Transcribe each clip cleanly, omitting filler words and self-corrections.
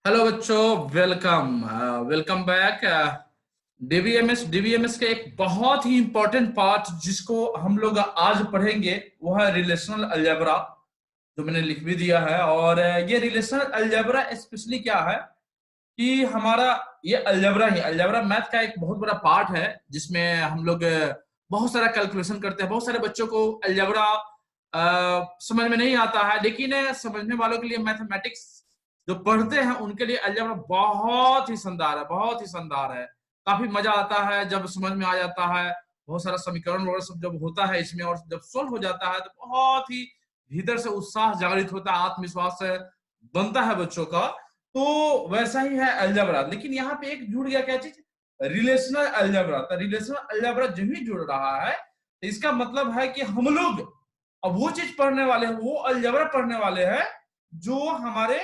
Hello बच्चों, welcome welcome back. DBMS का एक बहुत ही इंपॉर्टेंट पार्ट जिसको हम लोग आज पढ़ेंगे वो है रिलेशनल अलजेब्रा, जो मैंने लिख भी दिया है। और ये रिलेशनल अलजेब्रा स्पेशली क्या है कि हमारा ये अलजेब्रा मैथ का एक बहुत बड़ा पार्ट है, जिसमें हम लोग बहुत सारा कैलकुलेशन करते हैं। बहुत सारे बच्चों को अलजेब्रा समझ में नहीं आता है, लेकिन समझने वालों के लिए मैथमेटिक्स जो पढ़ते हैं उनके लिए अलजेब्रा बहुत ही शानदार है, बहुत ही शानदार है। काफी मजा आता है जब समझ में आ जाता है। बहुत सारा समीकरण वगैरह सब जब होता है इसमें और जब सोल्व हो जाता है तो बहुत ही भीतर से उत्साह जागृत होता है, आत्मविश्वास बनता है बच्चों का। तो वैसा ही है अलजेब्रा, लेकिन यहाँ पे एक जुड़ गया क्या चीज, रिलेशनल अलजेब्रा। तो रिलेशनल अलजेब्रा जब भी जुड़ रहा है तो इसका मतलब है कि हम लोग अब वो चीज पढ़ने वाले हैं, वो अलजेब्रा पढ़ने वाले हैं जो हमारे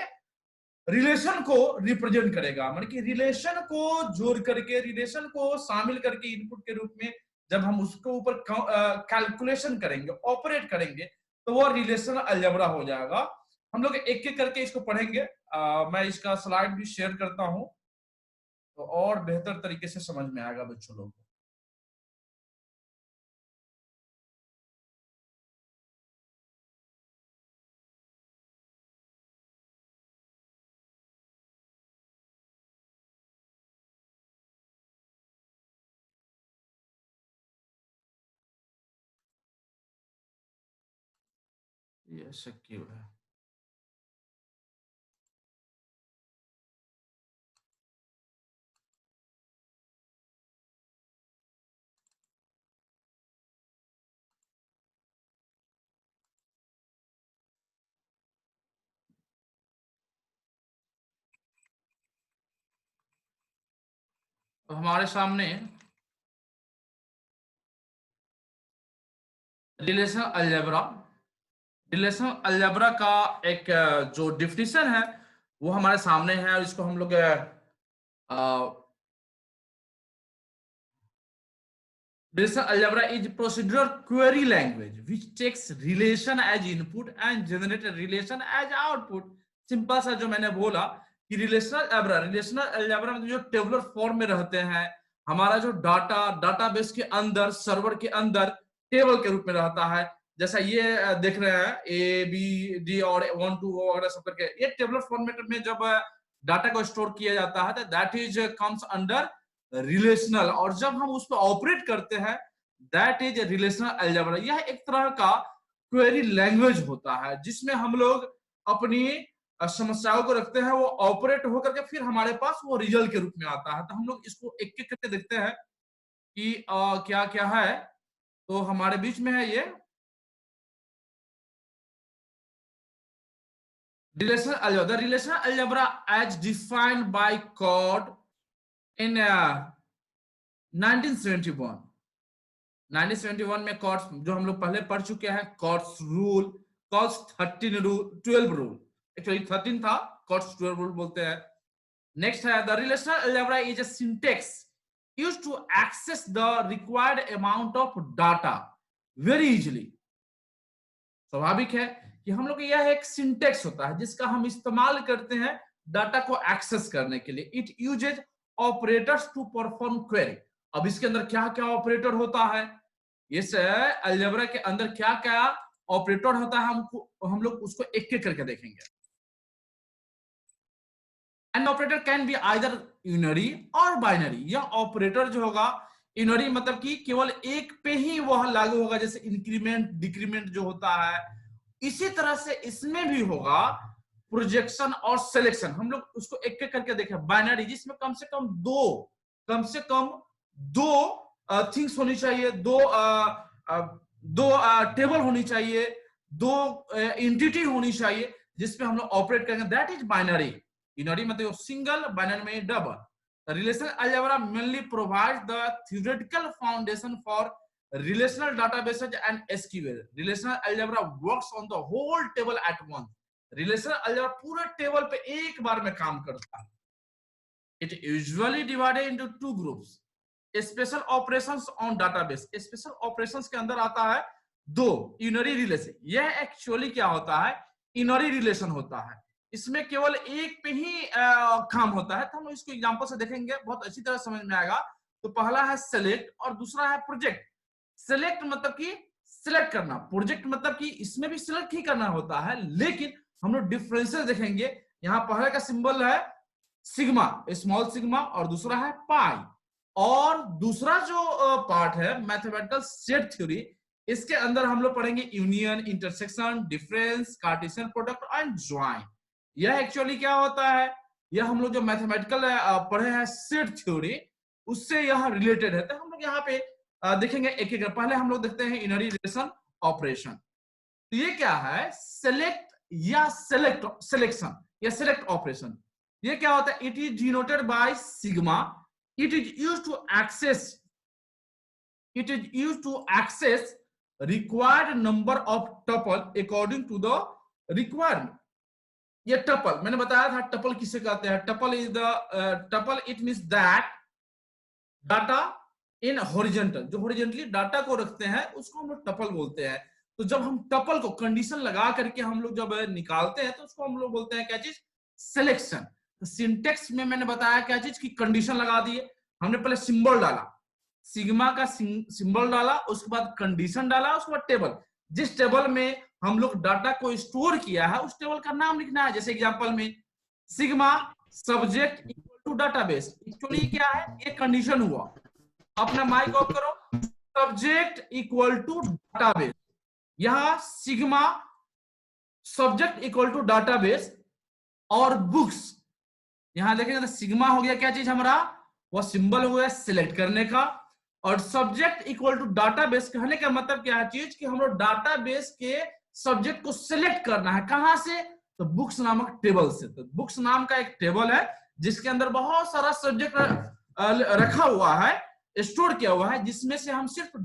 रिलेशन को रिप्रेजेंट करेगा। मतलब कि रिलेशन को जोड़ करके, रिलेशन को शामिल करके इनपुट के रूप में जब हम उसके ऊपर कैलकुलेशन करेंगे, ऑपरेट करेंगे, तो वो रिलेशनल अलजेब्रा हो जाएगा। हम लोग एक एक करके इसको पढ़ेंगे। मैं इसका स्लाइड भी शेयर करता हूं तो और बेहतर तरीके से समझ में आएगा बच्चों लोग को। ये सिक्योर है। तो हमारे सामने रिलेशनल अलजेब्रा, रिलेशनल अलजेब्रा का एक जो डिफिनीशन है वो हमारे सामने है। और इसको हम लोग Relational algebra is procedural query language which takes relation as input and generate a relation as output. Simple सा जो मैंने बोला कि रिलेशनल अलजेब्रा में जो टेबुलर फॉर्म में रहते हैं, हमारा जो डाटाबेस के अंदर, सर्वर के अंदर टेबल के रूप में रहता है। जैसा ये देख रहे हैं ए बी डी और 1 2 वगैरह सब करके, ये टेबुलर फॉर्मेट में जब डाटा को स्टोर किया जाता है तो that is comes under relational. और जब हम उस पर ऑपरेट करते हैं दैट इज रिलेशनल अलजेब्रा। यह एक तरह का क्वेरी लैंग्वेज होता है जिसमें हम लोग अपनी समस्याओं को रखते हैं, वो ऑपरेट होकर के फिर हमारे पास वो रिजल्ट के रूप में आता है। तो हम लोग इसको एक एक करके देखते हैं कि क्या क्या है। तो हमारे बीच में है ये relational algebra. The relational algebra as defined by Codd in 1971। 1971 में कॉर्ट्स, जो हम लोग पहले पढ़ चुके हैं, Codd's rule, Codd's 13 rule, 12 rule, actually 13 था, कॉर्ट्स 12 रूल बोलते हैं। नेक्स्ट है the relational algebra is a syntax used to access the required amount of data very easily. स्वाभाविक है कि हम लोग यह एक सिंटेक्स होता है जिसका हम इस्तेमाल करते हैं डाटा को एक्सेस करने के लिए। It uses operators to perform query. अब इसके अंदर क्या क्या ऑपरेटर होता है, इस अलजेब्रा के अंदर क्या क्या ऑपरेटर होता है, हम लोग उसको एक एक करके देखेंगे। An operator can be either unary और बाइनरी। यह ऑपरेटर जो होगा, यूनरी मतलब कि केवल एक पे ही वह लागू होगा, जैसे इंक्रीमेंट डिक्रीमेंट जो होता है। इसी तरह से इसमें भी होगा प्रोजेक्शन और सिलेक्शन। हम लोग उसको एक एक करके देखें। बाइनरी जिसमें कम से कम दो थिंग्स होनी चाहिए, दो टेबल होनी चाहिए, दो एंटिटी होनी चाहिए जिसपे हम लोग ऑपरेट करेंगे, दैट इज बाइनरी। यूनरी मतलब सिंगल, बाइनरी में double. The relational algebra mainly provides the theoretical foundation for relational databases and SQL. Relational algebra works on the whole table at once. Relational algebra पूरे table पे एक बार में काम करता है। It usually divided into two groups. Special operations on database. Special operations के अंदर आता है दो यूनरी रिलेशन। यह एक्चुअली क्या होता है, यूनरी रिलेशन होता है। इसमें केवल एक पे ही काम होता है। तो हम इसको एग्जांपल से देखेंगे, बहुत अच्छी तरह समझ में आएगा। तो पहला है सेलेक्ट और दूसरा है प्रोजेक्ट। सेलेक्ट मतलब कि सिलेक्ट करना, प्रोजेक्ट मतलब कि इसमें भी सिलेक्ट ही करना होता है, लेकिन हम लोग डिफरेंसेस देखेंगे। यहाँ पहले का सिंबल है सिग्मा, स्मॉल सिग्मा, और दूसरा है पाई। और दूसरा जो पार्ट है मैथमेटिकल सेट थ्योरी, इसके अंदर हम लोग पढ़ेंगे union, intersection, difference, Cartesian product and join. यह एक्चुअली क्या होता है, यह हम लोग जो मैथमेटिकल पढ़े हैं सेट थ्योरी, उससे यह रिलेटेड है। तो हम लोग यहाँ पे देखेंगे एक एक। पहले हम लोग देखते हैं इनरी रिलेशन ऑपरेशन। तो ये क्या है, सेलेक्ट या सिलेक्शन या सेलेक्ट ऑपरेशन। ये क्या होता है, it is denoted by sigma. It is used to access required number of tuple according to the requirement. ये टपल मैंने बताया था, टपल किसे कहते हैं। Tuple is the tuple, it means that data in horizontal, जो हॉरिजॉन्टली डाटा को रखते हैं उसको हम लोग टपल बोलते हैं। तो जब हम टपल को कंडीशन लगा करके हम लोग जब निकालते हैं तो उसको हम लोग बोलते हैं क्या चीज, सिलेक्शन। तो सिंटेक्स में मैंने बताया क्या चीज की कंडीशन लगा दिए। हमने पहले सिंबल डाला, सिग्मा का सिंबल डाला, उसके बाद कंडीशन डाला, उसके बाद टेबल। जिस टेबल में हम लोग डाटा को स्टोर किया है उस टेबल का नाम लिखना है। जैसे एग्जांपल में sigma subject equal to database, actually क्या है, ये कंडीशन हुआ। अपना माइक ऑफ करो। सब्जेक्ट इक्वल टू डाटाबेस, यहां sigma subject equal to database और बुक्स। यहां देखेंगे तो सिग्मा हो गया क्या चीज हमारा, वह सिंबल हो गया सिलेक्ट करने का। और सब्जेक्ट इक्वल टू डाटाबेस कहने का मतलब क्या है चीज कि हम लोग डाटाबेस के सब्जेक्ट को सिलेक्ट करना है। कहां से, तो बुक्स नामक टेबल से। तो बुक्स नाम का एक टेबल है जिसके अंदर बहुत सारा सब्जेक्ट रखा हुआ है, स्टोर किया हुआ है, जिसमें से हम सिर्फ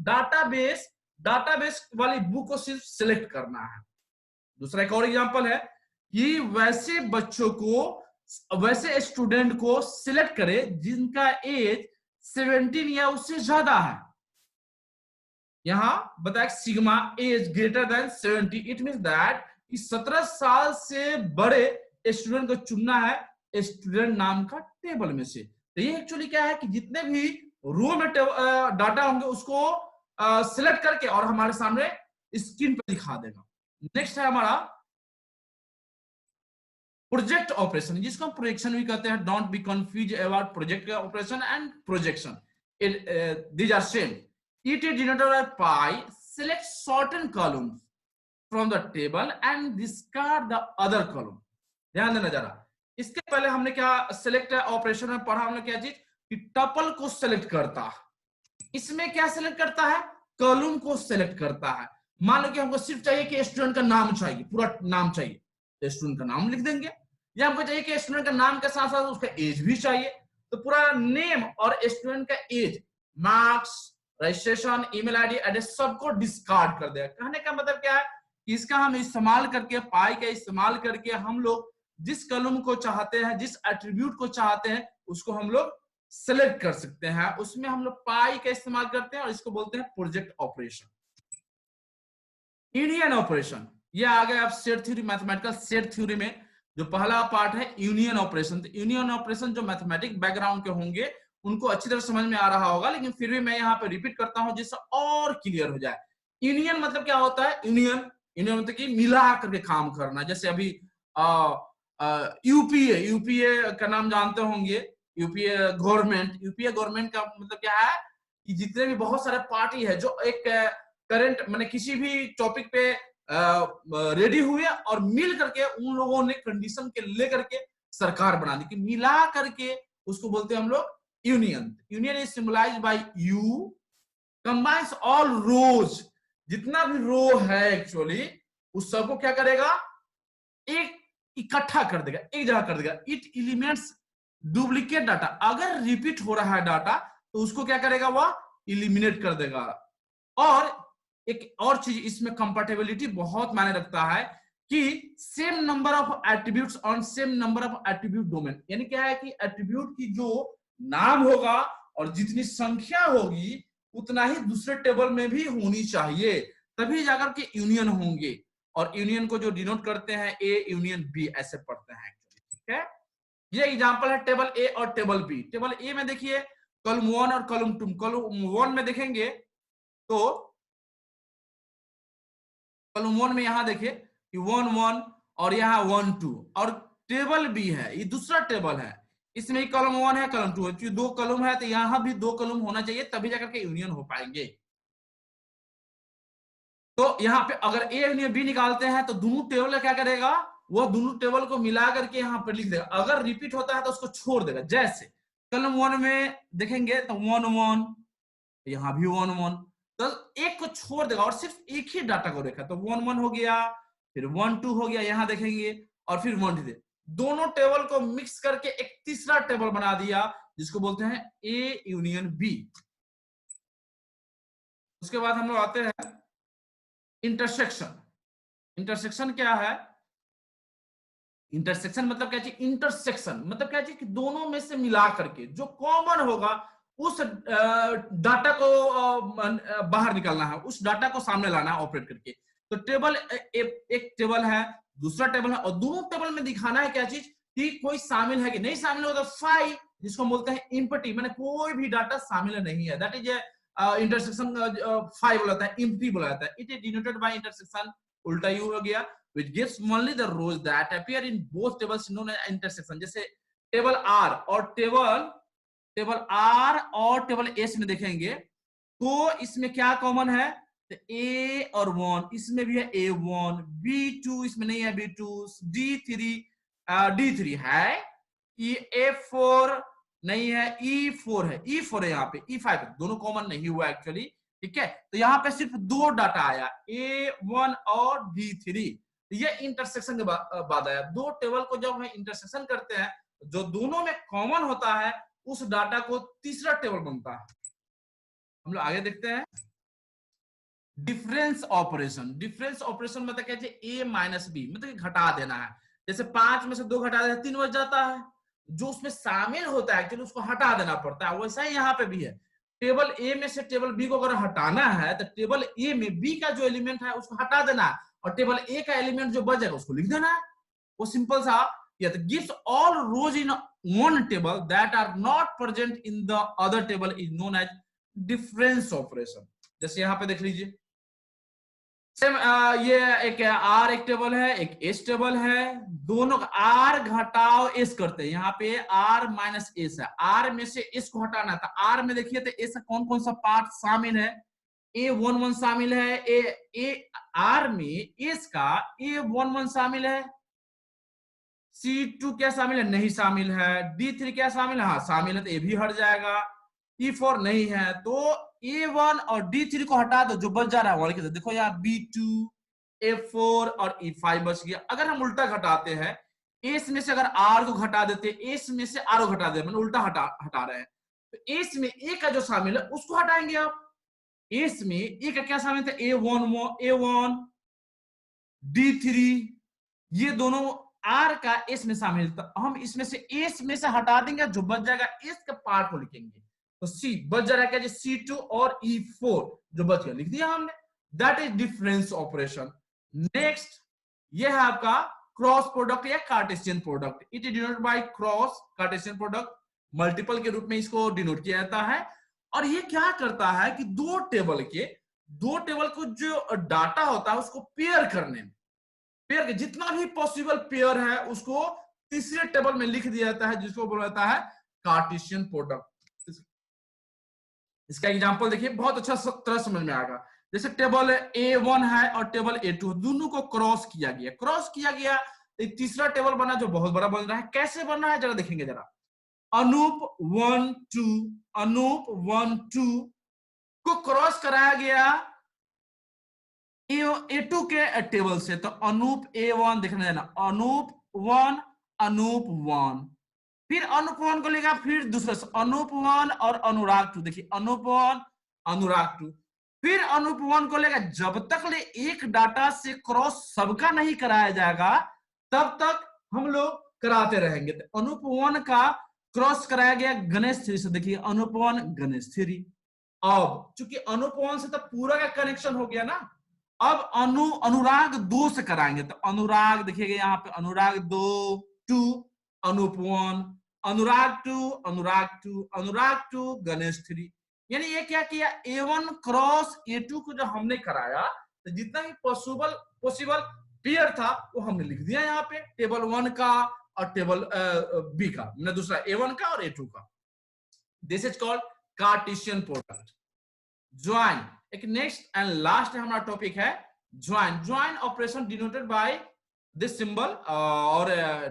डाटाबेस वाली बुक को सिर्फ सिलेक्ट करना है। दूसरा एक और एग्जांपल है कि वैसे बच्चों को, वैसे स्टूडेंट को सिलेक्ट करे जिनका एज 17 या उससे ज्यादा है। यहां बताया sigma age greater than 70, it means that 17 साल से बड़े स्टूडेंट को चुनना है स्टूडेंट नाम का टेबल में से। तो ये एक्चुअली क्या है कि जितने भी रो में डाटा होंगे उसको सिलेक्ट करके और हमारे सामने स्क्रीन पर दिखा देगा। नेक्स्ट है हमारा प्रोजेक्ट ऑपरेशन, जिसको हम प्रोजेक्शन भी कहते हैं। Don't be confuse about project operation and projection, these are same. It is denoted by pi, select certain columns from the table and discard the other column। ध्यान देना जरा, इसके पहले हमने क्या सिलेक्ट ऑपरेशन में पढ़ा, हमने क्या चीज कि टपल को सिलेक्ट करता है। इसमें क्या सिलेक्ट करता है, कॉलम को सिलेक्ट करता है। मान लो कि हमको सिर्फ चाहिए कि स्टूडेंट का नाम चाहिए, पूरा नाम चाहिए, तो स्टूडेंट का नाम लिख देंगे। या हमको चाहिए कि स्टूडेंट का नाम के साथ साथ उसका एज भी चाहिए, तो पूरा नेम और स्टूडेंट का age, marks, registration, email ID, address सबको डिस्कार्ड कर देगा। कहने का मतलब क्या है कि इसका हम इस्तेमाल करके, पाई का इस्तेमाल करके हम लोग जिस कॉलम को चाहते हैं, जिस एट्रीब्यूट को चाहते हैं, उसको हम लोग सेलेक्ट कर सकते हैं। उसमें हम लोग पाई का इस्तेमाल करते हैं और इसको बोलते हैं प्रोजेक्ट ऑपरेशन। यूनियन ऑपरेशन, ये आ गया आप set theory, mathematical set theory में जो पहला पार्ट है यूनियन ऑपरेशन। तो यूनियन ऑपरेशन जो मैथमेटिक बैकग्राउंड के होंगे उनको अच्छी तरह समझ में आ रहा होगा, लेकिन फिर भी मैं यहाँ पे रिपीट करता हूं जिससे और क्लियर हो जाए। यूनियन मतलब क्या होता है, यूनियन मतलब कि मिला करके काम करना। जैसे अभी यूपीए का नाम जानते होंगे, यूपीए गवर्नमेंट का मतलब क्या है कि जितने भी बहुत सारे पार्टी है जो एक करंट मैंने किसी भी टॉपिक पे रेडी हुए और मिल करके उन लोगों ने कंडीशन के लेकर के सरकार बना दी, कि मिला करके उसको बोलते हैं हम लोग union. Union is symbolized by U, combines all rows, जितना भी रो है एक्चुअली उस सबको क्या करेगा, एक इकट्ठा कर देगा, एक जगह कर देगा। इट एलिमिनेट्स डुप्लीकेट डाटा, अगर रिपीट हो रहा है डाटा तो उसको क्या करेगा, वह एलिमिनेट कर देगा। और एक और चीज इसमें कंपैटिबिलिटी बहुत मायने रखता है कि same number of attributes on same number of attribute domain. यानी क्या है कि एट्रीब्यूट की जो नाम होगा और जितनी संख्या होगी उतना ही दूसरे टेबल में भी होनी चाहिए, तभी जाकर के यूनियन होंगे। और यूनियन को जो डिनोट करते हैं ए यूनियन बी, ऐसे पढ़ते हैं। ये एग्जांपल है टेबल ए और टेबल बी। टेबल ए में देखिए कॉलम 1 और कॉलम 2, कॉलम 1 में देखेंगे तो कॉलम 1 में यहां देखिए कि 1 1 और यहाँ 1 2, और टेबल बी है, ये दूसरा टेबल है, इसमें कॉलम 1 है कॉलम 2 है, क्योंकि दो कॉलम है तो यहां भी दो कॉलम होना चाहिए, तभी जाकर के यूनियन हो पाएंगे। तो यहाँ पे अगर ए यूनियन बी निकालते हैं तो दोनों टेबल क्या करेगा, वो दोनों टेबल को मिला करके यहाँ पर लिख देगा। अगर रिपीट होता है तो उसको छोड़ देगा। जैसे कॉलम 1 में देखेंगे तो 1 1, यहाँ भी 1 1, तो एक को छोड़ देगा और सिर्फ एक ही डाटा को देखा, तो 1 1 हो गया, फिर 1 2 हो गया, यहां देखेंगे, और फिर 1 2। दोनों टेबल को मिक्स करके एक तीसरा टेबल बना दिया जिसको बोलते हैं ए यूनियन बी। उसके बाद हम लोग आते हैं इंटरसेक्शन। इंटरसेक्शन क्या है? इंटरसेक्शन मतलब क्या चीज? इंटरसेक्शन मतलब क्या चीज कि दोनों में से मिला करके जो कॉमन होगा उस डाटा को बाहर निकालना है, उस डाटा को सामने लाना है ऑपरेट करके। तो टेबल एक टेबल है, दूसरा टेबल है, और दोनों टेबल में दिखाना है क्या चीज कि कोई शामिल है कि नहीं शामिल होगा। फाइव जिसको बोलते हैं इम्पटी, मैंने कोई भी डाटा शामिल नहीं है, दैट इज इंटरसेक्शन। फाइव बोला जाता है, इम्पटी बोला जाता है। It is denoted bye intersection, उल्टा यू हो गया, which gives only the rows that appear in both tables known as intersection। जैसे टेबल आर और टेबल आर और टेबल एस में देखेंगे तो इसमें क्या कॉमन है, तो ए और 1, इसमें भी है A1, B2 इसमें नहीं है, B2, D3 है, A4 नहीं है, E4 है, E4 है, यहाँ पे E5 दोनों कॉमन नहीं हुआ एक्चुअली, ठीक है। तो यहाँ पे सिर्फ दो डाटा आया, A1 और D3, ये इंटरसेक्शन के बाद आया। दो टेबल को जब हम इंटरसेक्शन करते हैं जो दोनों में कॉमन होता है उस डाटा को तीसरा टेबल बनता है। हम लोग आगे देखते हैं डिफरेंस ऑपरेशन। डिफरेंस ऑपरेशन मतलब क्या है, ए माइनस बी, मतलब घटा देना है। जैसे 5 में से 2 घटा देना 3 बच जाता है, जो उसमें शामिल होता है एक्चुअली उसको हटा देना पड़ता है। वैसा ही यहाँ पे भी है, टेबल ए में से टेबल बी को अगर हटाना है तो टेबल ए में बी का जो एलिमेंट है उसको हटा देना है, और टेबल ए का एलिमेंट जो बच जाएगा उसको लिख देना है। वो सिंपल सा या तो gives all rows in one table that are not present in the other table is known as difference operation. जैसे यहाँ पे देख लीजिए सेम, ये एक आर एक टेबल है, एक एस टेबल है, दोनों आर घटाओ एस करते हैं। यहाँ पे आर माइनस एस है, आर में से एस को हटाना था। आर में देखिए तो एस कौन कौन सा पार्ट शामिल है, A11 शामिल है, ए आर में एस का A11 शामिल है, C2 क्या शामिल है, नहीं शामिल है, D3 क्या शामिल है, हाँ शामिल है, तो ये भी हट जाएगा, E4 नहीं है, तो A1 और D3 को हटा दो, जो बच जा रहा है देखो यहाँ B2, A4 और E5 बच गया। अगर हम उल्टा घटाते हैं, एस में से अगर आर को घटा देते, एस में से आर को घटा देते, मतलब उल्टा हटा रहे हैं, तो एस में ए का जो शामिल है उसको हटाएंगे आप। एस में ए का क्या शामिल था, A1 D3, ये दोनों आर का एस में शामिल था, हम इसमें से एस में से हटा देंगे, जो बच जाएगा एस के पार्ट को लिखेंगे, तो सी बच जा रहा है क्या, C2 और E4 जो बच गया लिख दिया हमने, that is difference operation. Next ये है आपका क्रॉस प्रोडक्ट या Cartesian product. It is denoted by cross Cartesian product, multiple के रूप में इसको डिनोट किया जाता है। और ये क्या करता है कि दो टेबल को जो डाटा होता है उसको पेयर करने में, पेयर के जितना भी पॉसिबल पेयर है उसको तीसरे टेबल में लिख दिया जाता है, जिसको बोला जाता है कार्टेशियन प्रोडक्ट। इसका एग्जांपल देखिए, बहुत अच्छा तरह समझ में आएगा। जैसे टेबल A1 है और टेबल A2, दोनों को क्रॉस किया गया, एक तीसरा टेबल बना जो बहुत बड़ा बन रहा है। कैसे बन रहा है जरा देखेंगे जरा, अनूप 1 2 को क्रॉस कराया गया A2 के टेबल से, तो अनूप A1 देखने देना, अनूप 1 अनूप 1, फिर अनूप 1 को लेगा, फिर दूसरा अनूप 1 और अनुराग 2, देखिए अनूप 1 अनुराग 2, फिर अनूप 1 को लेगा। जब तक ले एक डाटा से क्रॉस सबका नहीं कराया जाएगा तब तक हम लोग कराते रहेंगे। तो अनूप 1 का क्रॉस कराया गया गणेश 3 से, देखिए अनूप 1 गणेश 3। अब चूंकि अनूप 1 से तो पूरा का कनेक्शन हो गया ना, अब अनुराग 2 से कराएंगे, तो अनुराग देखिएगा यहाँ पे अनुराग 2 2 अनूप 1, अनुराग 2, अनुराग 2, गणेश 3। यानी ये क्या किया, A1 क्रॉस A2 को जो हमने कराया, तो जितना भी पॉसिबल पॉसिबल पेयर था वो हमने लिख दिया यहाँ पे, टेबल 1 का और टेबल बी का, मैंने दूसरा A1 का और A2 का। This is called Cartesian product. Join एक नेक्स्ट एंड लास्ट हमारा टॉपिक है join. Join operation denoted by this symbol, और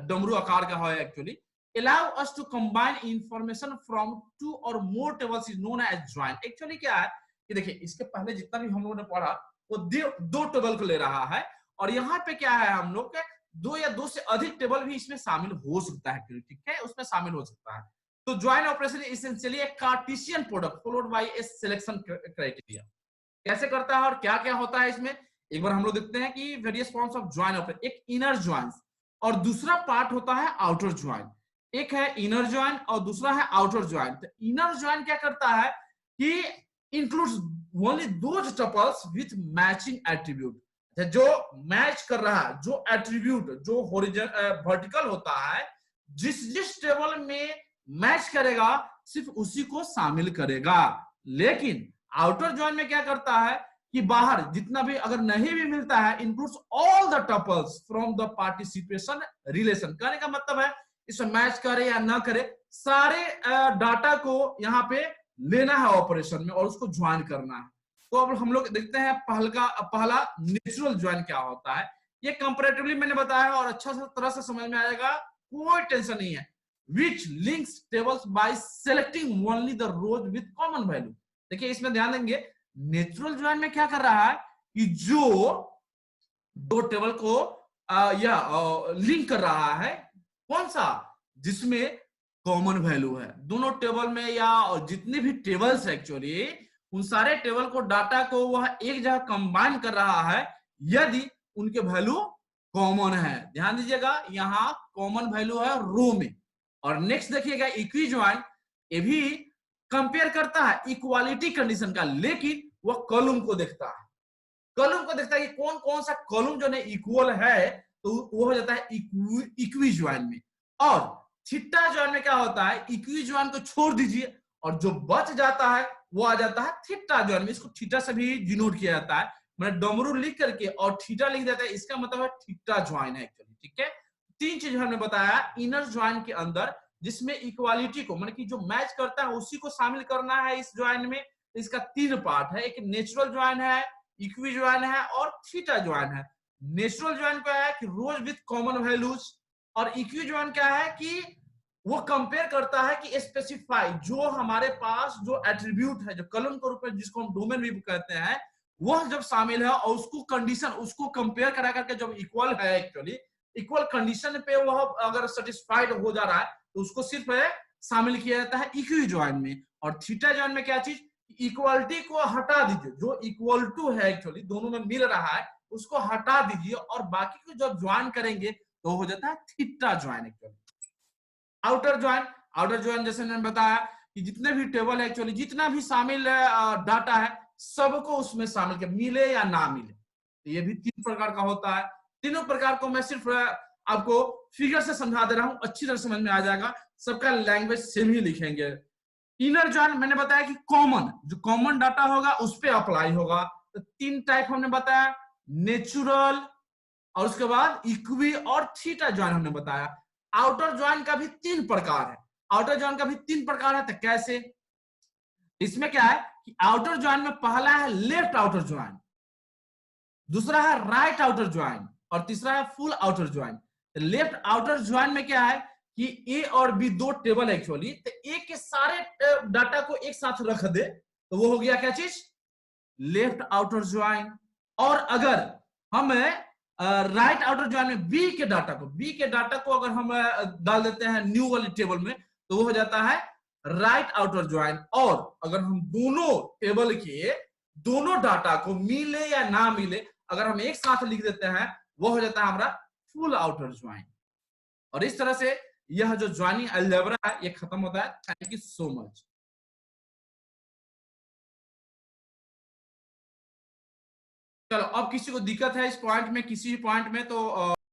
डमरू आकार का है actually. allow us to combine information from two or more tables is known as join। Actually क्या है कि देखिए, इसके पहले जितना भी हम लोगों ने पढ़ा वो दो टेबल को ले रहा है, और यहाँ पे क्या है, हम लोग के दो या दो से अधिक टेबल भी इसमें शामिल हो सकता है, ठीक है, उसमें शामिल हो सकता है। तो ज्वाइन ऑपरेशन इसेंशियली एक Cartesian product followed by A selection criteria. कैसे करता है और क्या क्या होता है इसमें, एक बार हम लोग देखते हैं कि various forms of join operation. एक इनर ज्वाइन और दूसरा पार्ट होता है आउटर ज्वाइन। एक है इनर ज्वाइन और दूसरा है आउटर ज्वाइन। तो इनर ज्वाइन क्या करता है कि includes only those tuples with matching attribute. जो मैच कर रहा है, जो एट्रीब्यूट जो वर्टिकल होता है, जिस टेबल में मैच करेगा सिर्फ उसी को शामिल करेगा। लेकिन आउटर ज्वाइन में क्या करता है कि बाहर जितना भी अगर नहीं भी मिलता है, includes all the tuples from the participation relation. कहने का मतलब है इसमें मैच करे या ना करे, सारे डाटा को यहाँ पे लेना है ऑपरेशन में और उसको ज्वाइन करना है। तो अब हम लोग देखते हैं पहला नेचुरल ज्वाइन क्या होता है। ये कंपैरेटिवली मैंने बताया और अच्छा तरह से समझ में आएगा, कोई टेंशन नहीं है। which links tables by selecting only the rows with common value। देखिए इसमें ध्यान देंगे, नेचुरल ज्वाइन में क्या कर रहा है कि जो दो टेबल को लिंक कर रहा है, कौन सा, जिसमें कॉमन वैल्यू है दोनों टेबल में, या जितने भी टेबल्स एक्चुअली उन सारे टेबल को डाटा को वह एक जगह कंबाइन कर रहा है यदि उनके वैल्यू कॉमन है। ध्यान दीजिएगा, यहाँ कॉमन वैल्यू है रो में। और नेक्स्ट देखिएगा इक्वी ज्वाइन, ये भी कंपेयर करता है इक्वालिटी कंडीशन का, लेकिन वह कॉलम को देखता है। कॉलम को देखता है कि कौन कौन सा कॉलम जो है इक्वल है, तो वो हो जाता है इक्वी ज्वाइन में। और थीटा ज्वाइन में क्या होता है, इक्वी ज्वाइन को छोड़ दीजिए और जो बच जाता है वो आ जाता है थीटा ज्वाइन में। इसको थीटा से भी डिनोट किया जाता है, मैंने डमरू लिख करके और थीटा लिख देता है, इसका मतलब है थीटा ज्वाइन है एक्चुअली। ठीक है, तीन चीज हमने बताया इनर ज्वाइन के अंदर, जिसमें इक्वालिटी को मतलब कि जो मैच करता है उसी को शामिल करना है इस ज्वाइन में। इसका तीन पार्ट है, एक नेचुरल ज्वाइन है, इक्वी ज्वाइन है और थीटा ज्वाइन है। नेचुरल ज्वाइन क्या है कि रोज विथ कॉमन वैल्यूज, और इक्वी ज्वाइन क्या है कि वो कंपेयर करता है कि स्पेसिफाई जो हमारे पास जो एट्रीब्यूट है, जो कॉलम के रूप में जिसको हम डोमेन भी कहते हैं, वह जब शामिल है और उसको कंडीशन उसको कंपेयर करा करके जब इक्वल है, एक्चुअली इक्वल कंडीशन पे वह अगर सेटिस्फाइड हो जा रहा है तो उसको सिर्फ शामिल किया जाता है इक्वी ज्वाइन में। और थीटा ज्वाइन में क्या चीज, इक्वालिटी को हटा दीजिए, जो इक्वल टू है एक्चुअली दोनों में मिल रहा है उसको हटा दीजिए और बाकी को जब ज्वाइन करेंगे तो हो जाता है theta join actually. Outer join, outer join जैसे मैंने बताया कि जितने भी टेबल है एक्चुअली, जितना भी शामिल डाटा है सबको उसमें शामिल किया, मिले या ना मिले। तो ये भी तीन प्रकार का होता है। तीनों प्रकार को मैं सिर्फ आपको फिगर से समझा दे रहा हूं, अच्छी तरह समझ में आ जाएगा। सबका लैंग्वेज सेम ही लिखेंगे। इनर ज्वाइन मैंने बताया कि कॉमन, जो कॉमन डाटा होगा उस पर अप्लाई होगा। तो तीन टाइप हमने बताया, नेचुरल और उसके बाद इक्वी और थीटा ज्वाइन हमने बताया। आउटर ज्वाइन का भी तीन प्रकार है, आउटर ज्वाइन का भी तीन प्रकार है। तो कैसे, इसमें क्या है कि आउटर ज्वाइन में पहला है लेफ्ट आउटर ज्वाइन, दूसरा है राइट आउटर ज्वाइन और तीसरा है full outer join. Left outer join में क्या है कि ए और बी दो टेबल एक्चुअली, तो ए के सारे डाटा को एक साथ रख दे तो वो हो गया क्या चीज, लेफ्ट आउटर ज्वाइन। और अगर हम राइट आउटर ज्वाइन में बी के डाटा को अगर हम डाल देते हैं न्यू वाली टेबल में तो वो हो जाता है राइट आउटर ज्वाइन। और अगर हम दोनों टेबल के दोनों डाटा को मिले या ना मिले अगर हम एक साथ लिख देते हैं वो हो जाता है हमारा फुल आउटर ज्वाइन। और इस तरह से यह जो ज्वाइनिंग अलजेब्रा है ये खत्म होता है। Thank you so much. चलो, अब किसी को दिक्कत है इस पॉइंट में, किसी पॉइंट में तो